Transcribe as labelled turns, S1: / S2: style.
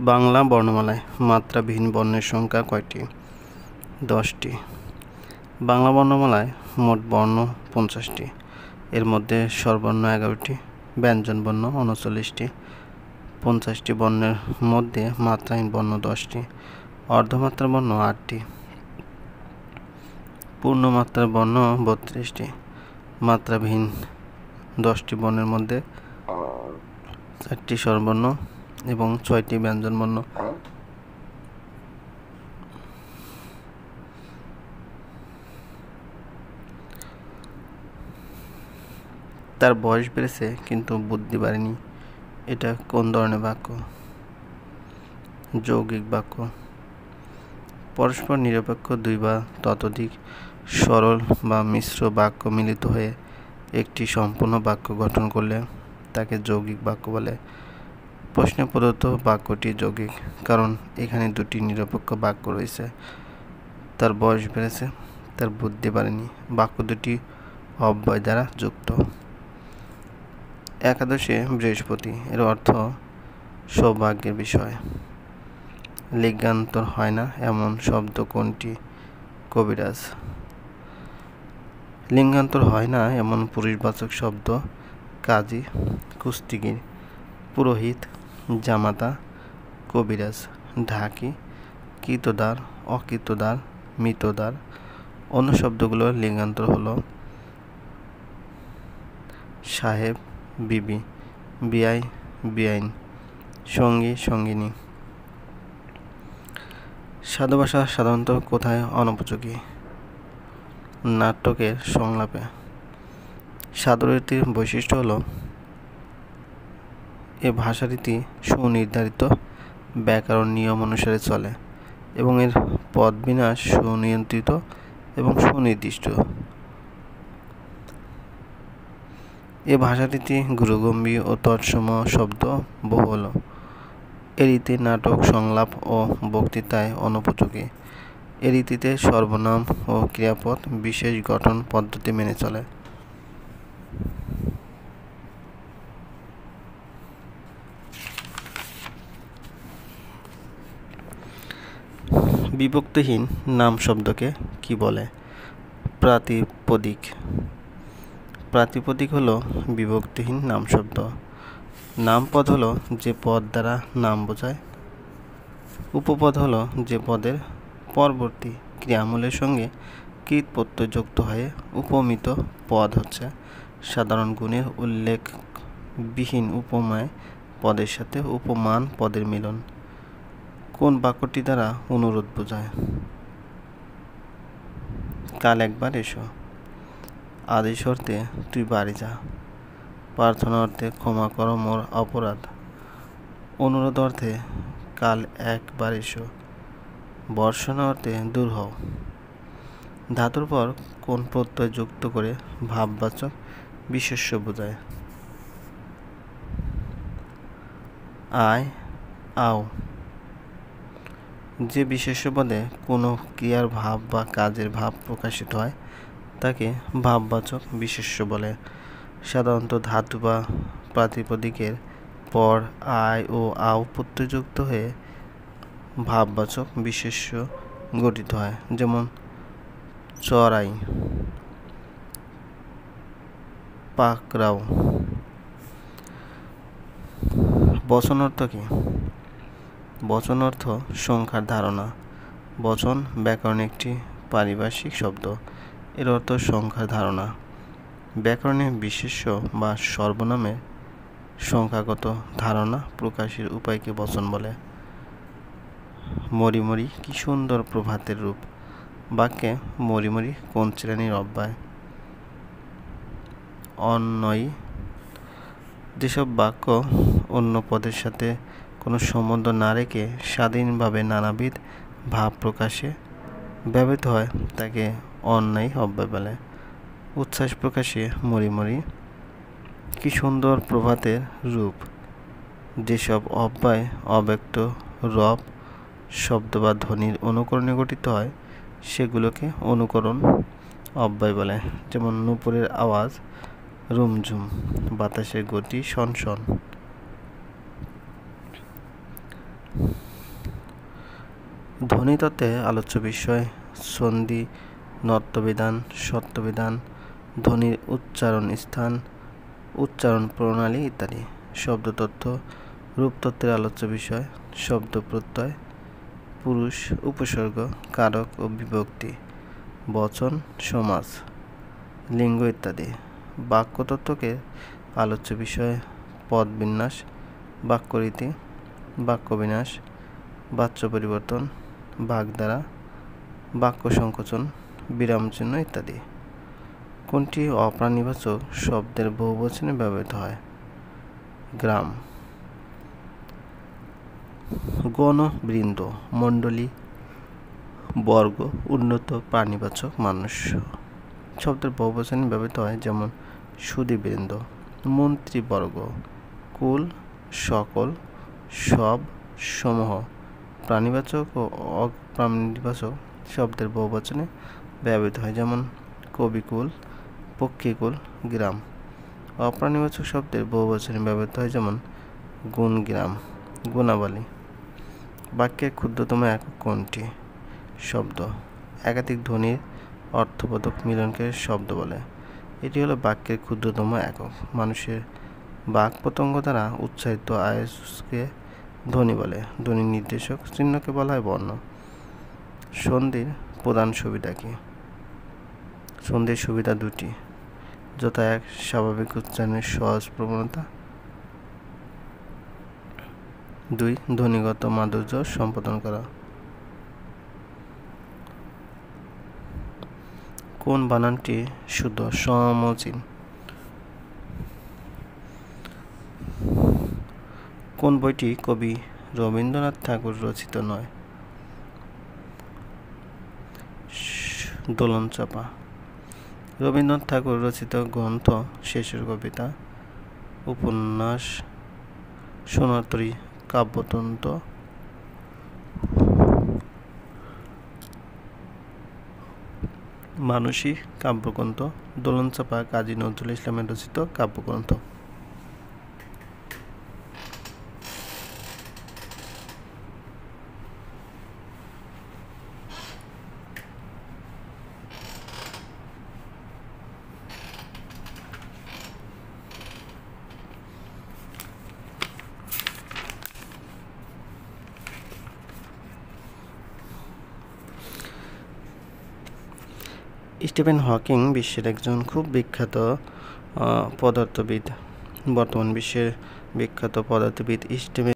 S1: বাংলা বর্ণমালায় মাত্রাবিহীন বর্ণের সংখ্যা কয়টি? 10টি। বাংলা বর্ণমালায় মোট বর্ণ 50টি। এর মধ্যে স্বরবর্ণ 11টি, ব্যঞ্জনবর্ণ 39টি। 50টি বর্ণের মধ্যে মাত্রাহীন বর্ণ 10টি, অর্ধমাত্রা বর্ণ 8টি, পূর্ণমাত্রার বর্ণ 32টি। মাত্রাবিহীন 10টি বর্ণের মধ্যে 4টি স্বরবর্ণ এবং 6টি ব্যঞ্জনবর্ণ। তার বয়স বেড়েছে কিন্তু বুদ্ধি বাড়েনি, এটা কোন ধরনের বাক্য? যৌগিক বাক্য। পরস্পর নিরপেক্ষ দুই বা ততোধিক সরল বা মিশ্র বাক্য মিলিত হয়ে একটি সম্পূর্ণ বাক্য গঠন করলে তাকে যৌগিক বাক্য বলে। প্রশ্নে প্রদত্ত বাক্যটি যৌগিক কারণ এখানে দুটি নিরপেক্ষ বাক্য রয়েছে। তার বয়স বেড়েছে, তার বুদ্ধি বাড়েনি। বাক্য দুটি অব্যয় দ্বারা যুক্ত। একাদশে বৃহস্পতি, এর অর্থ সৌভাগ্যের বিষয়। লিঙ্গান্তর হয় না এমন শব্দ কোনটি? কবিরাজ। লিঙ্গান্তর হয় না এমন পুরুষবাচক শব্দ কাজী, কুস্তিগীর, পুরোহিত, জামাতা, কবিরাজ, ঢাকি, কৃতদার, অকৃতদার, মৃতদার। অন্য শব্দগুলোর লিঙ্গান্তর হলো সাহেব, বিবি, বিআই, বিআইন, সঙ্গী, সঙ্গিনী। সাধু ভাষা সাধারণত কোথায় অনুপযোগী? নাটকের সংলাপে। সাধুরীতির বৈশিষ্ট্য হলো এ ভাষারীতি সুনির্ধারিত ব্যাকরণ নিয়ম অনুসারে চলে এবং এর পদবিন্যাস সুনিয়ন্ত্রিত এবং সুনির্দিষ্ট। এ ভাষারীতি গুরুগম্ভীর ও তৎসম শব্দ বহুল। এ রীতি নাটক, সংলাপ ও বক্তৃতায় অনুপযোগী। এ রীতিতে সর্বনাম ও ক্রিয়াপদ বিশেষ গঠন পদ্ধতি মেনে চলে। বিভক্তিহীন নাম শব্দকে কি বলে? প্রাতিপদিক। প্রাতিপদিক হলো বিভক্তিহীন নাম শব্দ। নামপদ হলো যে পদ দ্বারা নাম বোঝায়। উপপদ হলো যে পদের পরবর্তী ক্রিয়ামূলের সঙ্গে কৃত প্রত্যয় যুক্ত হয়ে উপমিত পদ হচ্ছে সাধারণ গুণের উল্লেখ বিহীন উপমেয় পদের সাথে উপমান পদের মিলন। কোন বাক্যটি দ্বারা অনুরোধ বোঝায়? কাল একবার এসো। আদেশ অর্থে তুই বাড়ি যা। প্রার্থনা অর্থে ক্ষমা করো মোর অপরাধ। অনুরোধ অর্থে কাল একবার এসো। বর্ষণা অর্থে দূর হও। ধাতুর পর কোন প্রত্যয় যুক্ত করে ভাববাচক বিশেষ্য বোঝায়? আয়, আও। যে বিশেষ্য পদে কোনো ক্রিয়ার ভাব বা কাজের ভাব প্রকাশিত হয় তাকে ভাববাচক বিশেষ্য বলে। সাধারণত ধাতু বা প্রাতিপদিকের পর আয় ও আও প্রত্যয়যুক্ত হয়ে ভাববাচক বিশেষ্য গঠিত হয়, যেমন চড়াই, পাকড়াও। বচন অর্থ কি? বচন অর্থ সংখ্যার ধারণা। বচন ব্যাকরণে একটি পারিভাষিক শব্দ। এর অর্থ সংখ্যার ধারণা। ব্যাকরণে বিশেষ্য বা সর্বনামের সংখ্যাগত ধারণা প্রকাশের উপায়কে বচন বলে। মরিমরি কি সুন্দর প্রভাতের রূপ। বাক্যে মরিমরি কোন শ্রেণীর অব্যয়? অন্যয়ী। যেসব বাক্য অন্য পদের সাথে কোনো সম্বন্ধ না রেখে স্বাধীনভাবে নানাবিধ ভাব প্রকাশে ব্যবহৃত হয় তাকে অন্যয়ী অব্যয় বলে। উচ্ছ্বাস প্রকাশে মরিমরি কি সুন্দর প্রভাতের রূপ। যেসব অব্যয় অব্যক্ত রব শব্দ বা ধ্বনির অনুকরণে গঠিত হয় সেগুলোকে অনুকরণ অব্যয় বলে, যেমন নূপুরের আওয়াজ রুমঝুম, বাতাসের গতি সনসন। ধ্বনিতত্ত্বে আলোচ্য বিষয় সন্ধি, নত্যবিধান, সত্যবিধান, ধ্বনির উচ্চারণ স্থান, উচ্চারণ প্রণালী ইত্যাদি। শব্দতত্ত্ব রূপতত্ত্বের আলোচ্য বিষয় শব্দ প্রত্যয়, পুরুষ, উপসর্গ, কারক ও বিভক্তি, বচন, সমাস, লিঙ্গ ইত্যাদি। বাক্যতত্ত্বকে আলোচ্য বিষয় পদবিন্যাস, বাক্যরীতি, বাক্যবিন্যাস, বাচ্য পরিবর্তন, বাগধারা, বাক্য সংকোচন, বিরামচিহ্ন ইত্যাদি। কোনটি অপ্রাণীবাচক শব্দের বহুবচনে ব্যবহৃত হয়? গ্রাম। গণ, বৃন্দ, মণ্ডলী, বর্গ, উন্নত, প্রাণীবাচক, মানুষ শব্দের বহুবচনে ব্যবহৃত হয়, যেমন সুধীবৃন্দ, মন্ত্রীবর্গ, কুল, সকল, সব, সমূহ। প্রাণীবাচক ও অপ্রাণীবাচক শব্দের বহুবচনে ব্যবহৃত হয়, যেমন কবিকুল, পক্ষীকুল, গ্রাম। অপ্রাণীবাচক শব্দের বহুবচনে ব্যবহৃত হয়, যেমন গুণগ্রাম, গুণাবলী। বাক্যের ক্ষুদ্রতম একক কোনটি? শব্দ। একাধিক ধ্বনির অর্থবোধক মিলনকে শব্দ বলে। এটি হলো বাক্যের ক্ষুদ্রতম একক। মানুষের বাক পতঙ্গ দ্বারা উচ্চারিত আওয়াজকে ধ্বনি বলে। ধ্বনি নির্দেশক চিহ্নকে বলা হয় বর্ণ। সন্ধির প্রধান সুবিধা কি? সন্ধির সুবিধা দুটি, যথা এক, স্বাভাবিক উচ্চারণের সহজ প্রবণতা, দুই, ধ্বনিগত মাধুর্য সম্পাদন করা। কোন বানানটি শুদ্ধ? সমচিহ্ন। কোন বইটি কবি রবীন্দ্রনাথ ঠাকুর রচিত নয়? দোলনচাঁপা। রবীন্দ্রনাথ ঠাকুর রচিত গ্রন্থ শেষের কবিতা, উপন্যাস, সোনাতরী, কাব্যতন্ত্র, মানসী কাব্যগ্রন্থ। দোলনচাঁপা কাজী নজরুল ইসলামের রচিত কাব্যগ্রন্থ। স্টিফেন হকিং বিশ্বের একজন খুব বিখ্যাত পদার্থবিদ। বর্তমান বিশ্বের বিখ্যাত পদার্থবিদ স্টিফেন